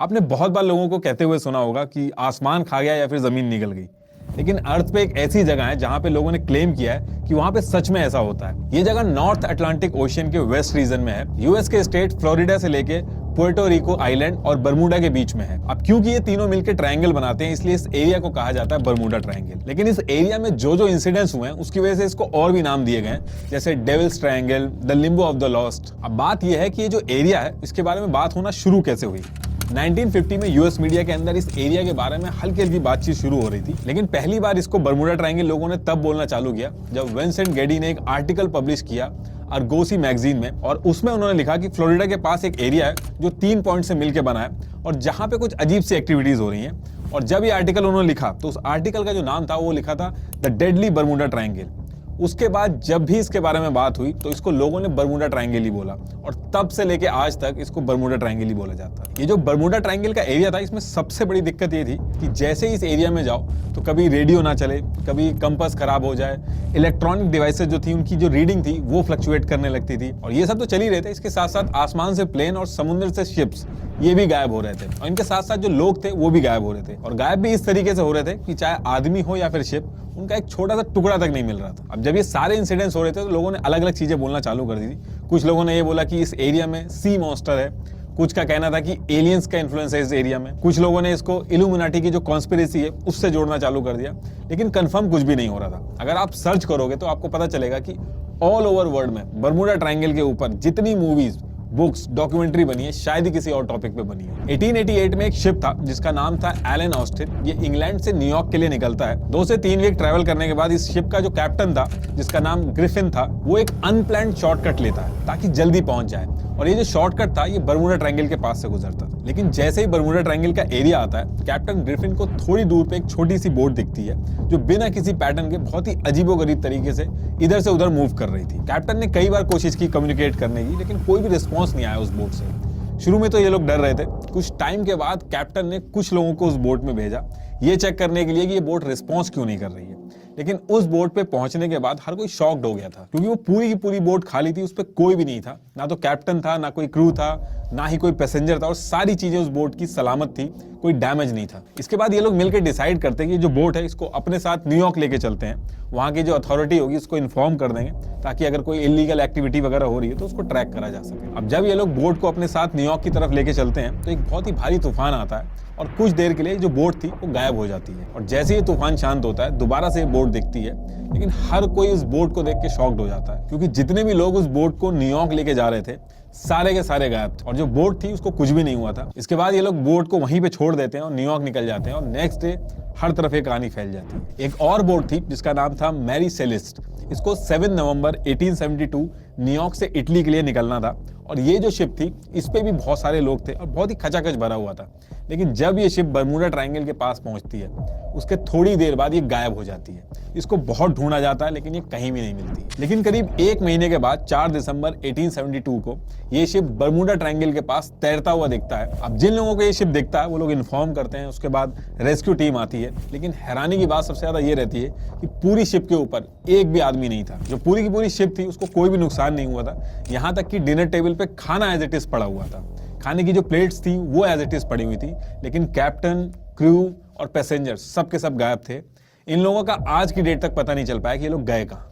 आपने बहुत बार लोगों को कहते हुए सुना होगा कि आसमान खा गया या फिर जमीन निकल गई। लेकिन अर्थ पे एक ऐसी जगह है जहां पे लोगों ने क्लेम किया है कि वहां पे सच में ऐसा होता है। ये जगह नॉर्थ अटलांटिक ओशियन के वेस्ट रीजन में है। यूएस के स्टेट फ्लोरिडा से लेके पुएर्टो रिको आइलैंड और बरमूडा के बीच में है। अब क्योंकि ये तीनों मिलकर ट्रायंगल बनाते हैं, इसलिए इस एरिया को कहा जाता है बरमूडा ट्रायंगल। लेकिन इस एरिया में जो जो इंसिडेंट्स हुए हैं उसकी वजह से इसको और भी नाम दिए गए हैं, जैसे Devil's Triangle, the Limbo of the Lost. अब बात यह है कि ये जो एरिया है इसके बारे में बात होना शुरू कैसे हुई। 1950 में यूएस मीडिया के अंदर इस एरिया के बारे में हल्की हल्की बातचीत शुरू हो रही थी, लेकिन पहली बार इसको बरमूडा ट्रायंगल लोगों ने तब बोलना चालू किया जब विंसेंट गेडी ने एक आर्टिकल पब्लिश किया आर्गोसी मैगजीन में, और उसमें उन्होंने लिखा कि फ्लोरिडा के पास एक एरिया है जो 3 पॉइंट से मिलकर बना है और जहां पे कुछ अजीब सी एक्टिविटीज हो रही हैं। और जब ये आर्टिकल उन्होंने लिखा तो उस आर्टिकल का जो नाम था वो लिखा था द डेडली बरमूडा ट्रायंगल। उसके बाद जब भी इसके बारे में बात हुई तो इसको लोगों ने बरमूडा ट्रायंगल ही बोला, और तब से लेके आज तक इसको बरमूडा ट्रायंगल ही बोला जाता है। ये जो बरमूडा ट्रायंगल का एरिया था, इसमें सबसे बड़ी दिक्कत ये थी कि जैसे ही इस एरिया में जाओ तो कभी रेडियो ना चले, कभी कंपास खराब हो जाए, इलेक्ट्रॉनिक डिवाइसेस जो थी उनकी जो रीडिंग थी वो फ्लक्चुएट करने लगती थी। और ये सब तो चल ही रहे थे, इसके साथ साथ आसमान से प्लेन और समुद्र से शिप्स ये भी गायब हो रहे थे, और इनके साथ साथ जो लोग थे वो भी गायब हो रहे थे। और गायब भी इस तरीके से हो रहे थे कि चाहे आदमी हो या फिर शिप, उनका एक छोटा सा टुकड़ा तक नहीं मिल रहा था। अब जब ये सारे इंसिडेंट्स हो रहे थे तो लोगों ने अलग अलग चीजें बोलना चालू कर दी थी। कुछ लोगों ने ये बोला कि इस एरिया में सी मॉन्स्टर है, कुछ का कहना था कि एलियंस का इन्फ्लुएंस है इस एरिया में, कुछ लोगों ने इसको इल्यूमिनाटी की जो कॉन्स्पिरेसी है उससे जोड़ना चालू कर दिया, लेकिन कंफर्म कुछ भी नहीं हो रहा था। अगर आप सर्च करोगे तो आपको पता चलेगा कि ऑल ओवर वर्ल्ड में बरमूडा ट्रायंगल के ऊपर जितनी मूवीज, बुक्स, डॉक्यूमेंट्री बनी है, शायद ही किसी और टॉपिक पे बनी है। 1888 में एक शिप था जिसका नाम था एलन ऑस्टिन। ये इंग्लैंड से न्यूयॉर्क के लिए निकलता है। 2 से 3 वीक ट्रैवल करने के बाद इस शिप का जो कैप्टन था, जिसका नाम ग्रिफिन था, वो एक अनप्लान्ड शॉर्टकट लेता है ताकि जल्दी पहुंच जाए। और ये जो शॉर्टकट था ये बरमूडा ट्रायंगल के पास से गुजरता था। लेकिन जैसे ही बरमूडा ट्रायंगल का एरिया आता है, कैप्टन ग्रिफिन को थोड़ी दूर पे एक छोटी सी बोट दिखती है जो बिना किसी पैटर्न के बहुत ही अजीबोगरीब तरीके से इधर से उधर मूव कर रही थी। कैप्टन ने कई बार कोशिश की कम्युनिकेट करने की, लेकिन कोई भी रिस्पॉन्स नहीं आया उस बोट से। शुरू में तो ये लोग डर रहे थे। कुछ टाइम के बाद कैप्टन ने कुछ लोगों को उस बोट में भेजा ये चेक करने के लिए कि ये बोट रिस्पॉन्स क्यों नहीं कर रही है। लेकिन उस बोट पे पहुंचने के बाद हर कोई शॉक्ड हो गया था, क्योंकि वो पूरी की पूरी बोट खाली थी, उस पे कोई भी नहीं था, ना तो कैप्टन था, ना कोई क्रू था, ना ही कोई पैसेंजर था, और सारी चीजें उस बोट की सलामत थी, कोई डैमेज नहीं था। इसके बाद ये लोग मिलकर डिसाइड करते हैं कि जो बोट है इसको अपने साथ न्यूयॉर्क लेके चलते हैं, वहां की जो अथॉरिटी होगी उसको इन्फॉर्म कर देंगे ताकि अगर कोई इलीगल एक्टिविटी वगैरह हो रही है तो उसको ट्रैक करा जा सके। अब जब ये लोग बोट को अपने साथ न्यूयॉर्क की तरफ लेके चलते हैं तो एक बहुत ही भारी तूफान आता है और कुछ देर के लिए जो बोट थी वो गायब हो जाती है। और जैसे ही तूफान शांत होता है दोबारा से ये बोट दिखती है, लेकिन हर कोई उस बोट को देख के शॉक्ड हो जाता है, क्योंकि जितने भी लोग उस बोट को न्यूयॉर्क लेके जा रहे थे सारे के सारे गायब थे, और जो बोट थी उसको कुछ भी नहीं हुआ था। इसके बाद ये लोग बोट को वहीं पे छोड़ देते हैं और न्यूयॉर्क निकल जाते हैं, और नेक्स्ट डे हर तरफ ये कहानी फैल जाती है। एक और बोट थी जिसका नाम था मैरी सेलिस्ट। इसको 7 नवंबर 1872 न्यूयॉर्क से इटली के लिए निकलना था, और ये जो शिप थी इस पे भी बहुत सारे लोग थे और बहुत ही खचाखच भरा हुआ था। लेकिन जब ये शिप बरमूडा ट्रायंगल के पास पहुंचती है उसके थोड़ी देर बाद ये गायब हो जाती है। इसको बहुत ढूंढा जाता है लेकिन ये कहीं भी नहीं मिलती। लेकिन करीब 1 महीने के बाद 4 दिसंबर 1872 को ये शिप बरमूडा ट्रायंगल के पास तैरता हुआ दिखता है। अब जिन लोगों को ये शिप दिखता है वो लोग इन्फॉर्म करते हैं, उसके बाद रेस्क्यू टीम आती है। लेकिन हैरानी की बात सबसे ज्यादा ये रहती है कि पूरी शिप के ऊपर एक भी आदमी नहीं था। जो पूरी की पूरी शिप थी उसको कोई भी नुकसान नहीं हुआ था, यहाँ तक कि डिनर टेबल पे खाना एज इट इज पड़ा हुआ था। खाने की जो प्लेट्स थी वो एज इट इज पड़ी हुई थी, लेकिन कैप्टन, क्रू और पैसेंजर सब के सब गायब थे। इन लोगों का आज की डेट तक पता नहीं चल पाया कि ये लोग गए कहाँ।